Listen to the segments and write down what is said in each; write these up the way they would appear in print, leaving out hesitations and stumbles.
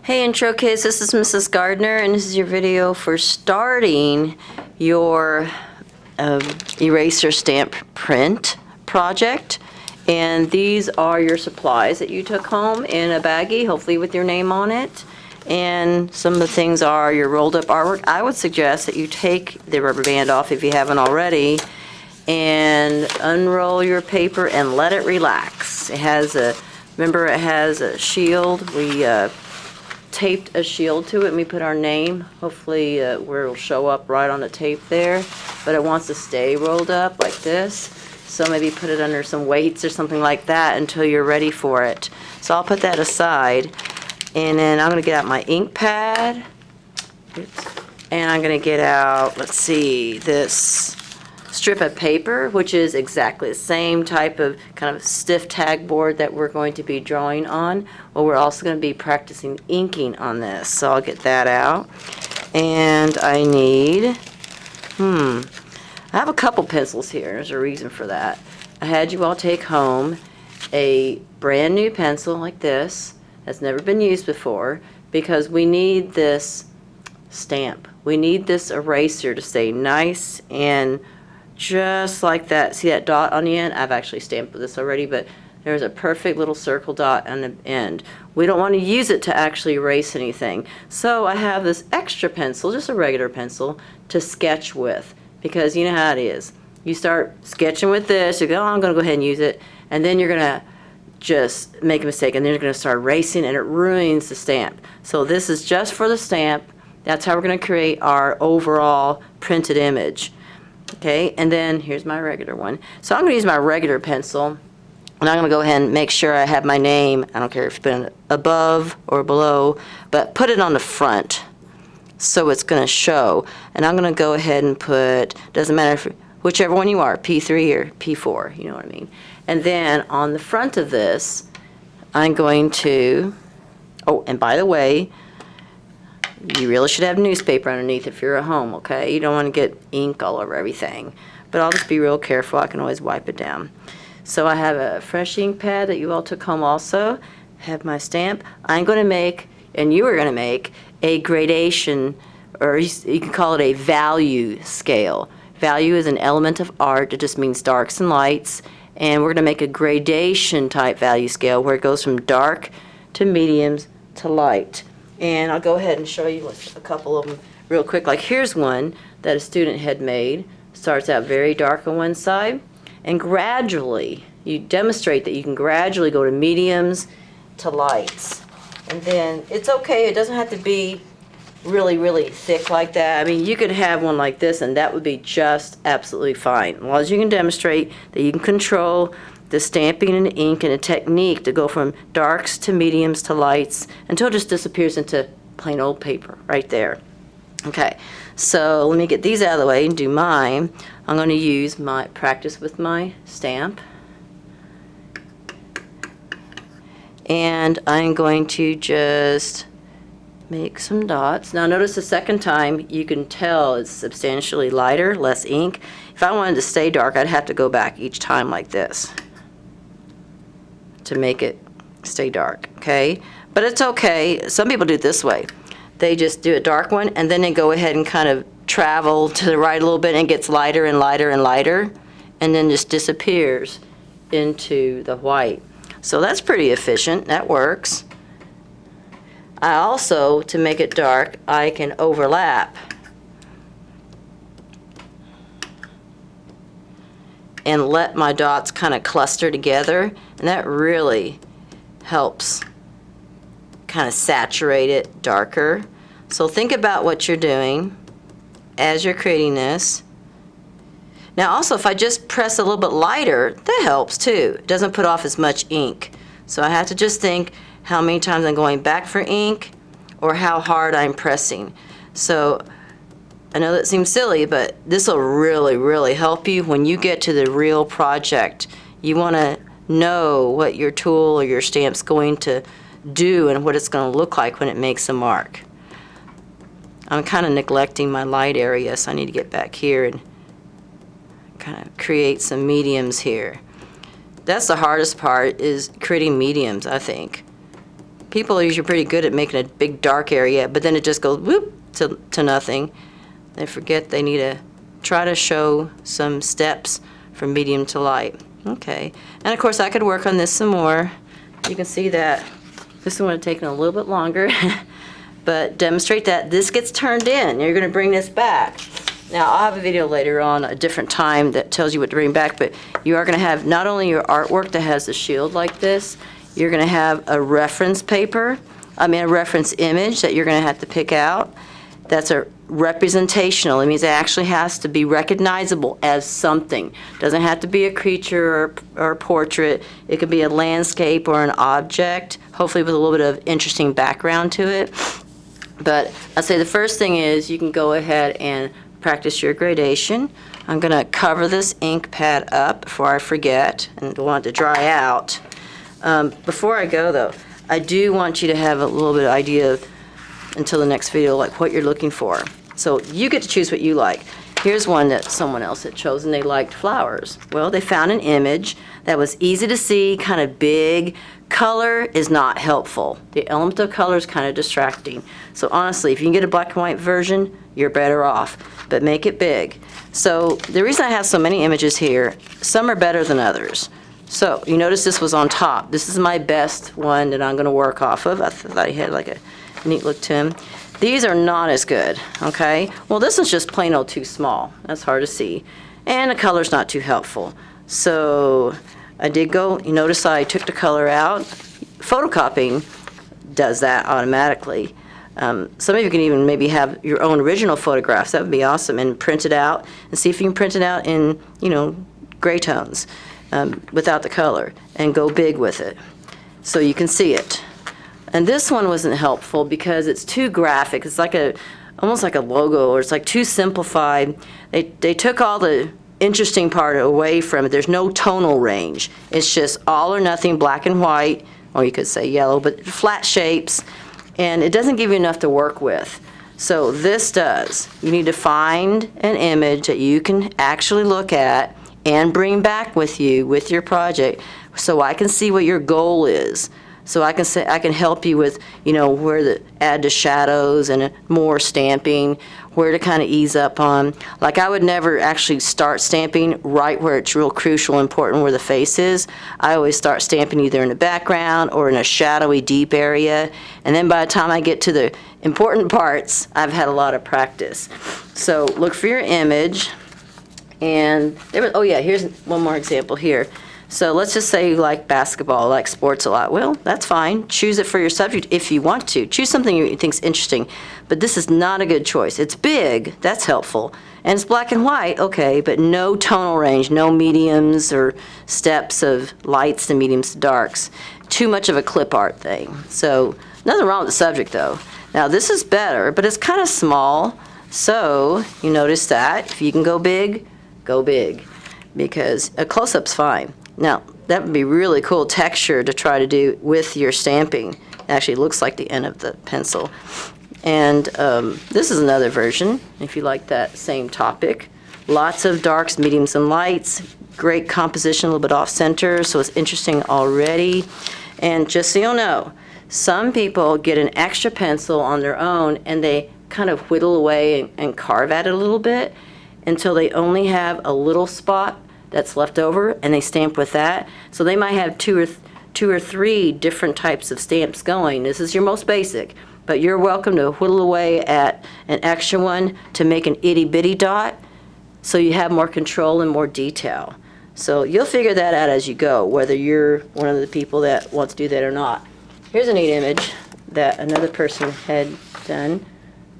Hey Intro Kids, this is Mrs. Gardner, and this is your video for starting your eraser stamp print project. And these are your supplies that you took home in a baggie, hopefully with your name on it. And some of the things are your rolled up artwork. I would suggest that you take the rubber band off if you haven't already and unroll your paper and let it relax. It has a, remember it has a shield. We taped a shield to it and we put our name, hopefully where it'll show up right on the tape there, but it wants to stay rolled up like this, so maybe put it under some weights or something like that until you're ready for it. So I'll put that aside, and then I'm going to get out my ink pad. Oops. And I'm going to get out, let's see, this strip of paper, which is exactly the same type of kind of stiff tag board that we're going to be drawing on. Well, we're also going to be practicing inking on this, so I'll get that out. And I need, I have a couple pencils here. There's a reason for that. I had you all take home a brand new pencil like this that's never been used before, because we need this stamp. We need this eraser to stay nice and just like that. See that dot on the end? I've actually stamped with this already, but there's a perfect little circle dot on the end. We don't want to use it to actually erase anything. So I have this extra pencil, just a regular pencil, to sketch with, because you know how it is. You start sketching with this, you go, oh, I'm going to go ahead and use it, and then you're going to just make a mistake, and then you're going to start erasing, and it ruins the stamp. So this is just for the stamp. That's how we're going to create our overall printed image. Okay, and then here's my regular one. So I'm going to use my regular pencil, and I'm going to go ahead and make sure I have my name. I don't care if you put it above or below, but put it on the front so it's going to show. And I'm going to go ahead and put, doesn't matter if, whichever one you are, P3 or P4, you know what I mean. And then on the front of this, I'm going to, oh, and by the way, you really should have newspaper underneath if you're at home, okay? You don't want to get ink all over everything. But I'll just be real careful. I can always wipe it down. So I have a fresh ink pad that you all took home also. Have my stamp. I'm going to make, and you are going to make, a gradation, or you can call it a value scale. Value is an element of art. It just means darks and lights. And we're going to make a gradation type value scale where it goes from dark to mediums to light. And I'll go ahead and show you a couple of them real quick. Like here's one that a student had made. Starts out very dark on one side, and gradually you demonstrate that you can gradually go to mediums to lights. And then it's okay, it doesn't have to be really thick like that. I mean, you could have one like this and that would be just absolutely fine, as long as you can demonstrate that you can control the stamping and the ink and a technique to go from darks to mediums to lights until it just disappears into plain old paper right there. Okay, so let me get these out of the way and do mine. I'm going to use my practice with my stamp. And I'm going to just make some dots. Now notice the second time you can tell it's substantially lighter, less ink. If I wanted to stay dark, I'd have to go back each time like this to make it stay dark, okay? But it's okay. Some people do it this way. They just do a dark one and then they go ahead and kind of travel to the right a little bit and it gets lighter and lighter and lighter and then just disappears into the white. So that's pretty efficient. That works. I also, to make it dark, I can overlap and let my dots kind of cluster together, and that really helps kind of saturate it darker. So think about what you're doing as you're creating this. Now also, if I just press a little bit lighter, that helps too. It doesn't put off as much ink. So I have to just think how many times I'm going back for ink or how hard I'm pressing. So I know that seems silly, but this will really help you when you get to the real project. You want to know what your tool or your stamp's going to do and what it's going to look like when it makes a mark. I'm kind of neglecting my light area, so I need to get back here and kind of create some mediums here. That's the hardest part, is creating mediums, I think. people are usually pretty good at making a big dark area, but then it just goes whoop to nothing. They forget they need to try to show some steps from medium to light. Okay, and of course I could work on this some more. You can see that this one would have taken a little bit longer, but demonstrate that this gets turned in. You're going to bring this back. Now, I'll have a video later on, a different time, that tells you what to bring back, but you are going to have not only your artwork that has the shield like this, you're going to have a reference paper, a reference image that you're going to have to pick out. That's a representational. It means it actually has to be recognizable as something. It doesn't have to be a creature or a portrait. It could be a landscape or an object, hopefully with a little bit of interesting background to it. But I'd say the first thing is you can go ahead and practice your gradation. I'm going to cover this ink pad up before I forget and want it to dry out. Before I go, though, I do want you to have a little bit of idea of, until the next video, like what you're looking for. So you get to choose what you like. Here's one that someone else had chosen. They liked flowers. Well, they found an image that was easy to see, kind of big. Color is not helpful. The element of color is kind of distracting. So honestly, if you can get a black and white version, you're better off, but make it big. So the reason I have so many images here, some are better than others. So you notice this was on top. This is my best one that I'm going to work off of. I thought he had like a neat look to him. These are not as good, okay? Well, this is just plain old too small. That's hard to see. And the color's not too helpful. So I did go, you notice I took the color out. Photocopying does that automatically. Some of you can even maybe have your own original photographs. That would be awesome. And print it out and see if you can print it out in, gray tones without the color and go big with it so you can see it. And this one wasn't helpful because it's too graphic. It's like almost like a logo, or it's like too simplified. They took all the interesting part away from it. There's no tonal range. It's just all or nothing, black and white, or you could say yellow, but flat shapes, and it doesn't give you enough to work with. So this does. You need to find an image that you can actually look at and bring back with you with your project so I can see what your goal is. So I can help you with, where to add the shadows and more stamping, where to kind of ease up on. Like I would never actually start stamping right where it's real crucial, important where the face is. I always start stamping either in the background or in a shadowy, deep area. And then by the time I get to the important parts, I've had a lot of practice. So look for your image. And here's one more example here. So let's just say you like basketball, like sports a lot. Well, that's fine. Choose it for your subject if you want to. Choose something you think's interesting. But this is not a good choice. It's big. That's helpful. And it's black and white. Okay, but no tonal range, no mediums or steps of lights to mediums to darks. Too much of a clip art thing. So nothing wrong with the subject, though. Now, this is better, but it's kind of small. So you notice that. If you can go big, because a close-up's fine. Now, that would be really cool texture to try to do with your stamping. It actually looks like the end of the pencil. And this is another version, if you like that same topic. Lots of darks, mediums, and lights. Great composition, a little bit off-center, so it's interesting already. And just so you'll know, some people get an extra pencil on their own, and they kind of whittle away and carve at it a little bit until they only have a little spot that's left over, and they stamp with that. So they might have two or three different types of stamps going. This is your most basic, but you're welcome to whittle away at an extra one to make an itty-bitty dot so you have more control and more detail. So you'll figure that out as you go, whether you're one of the people that wants to do that or not. Here's a neat image that another person had done.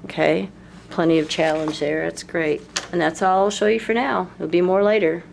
Okay, plenty of challenge there. That's great. And that's all I'll show you for now. There'll be more later.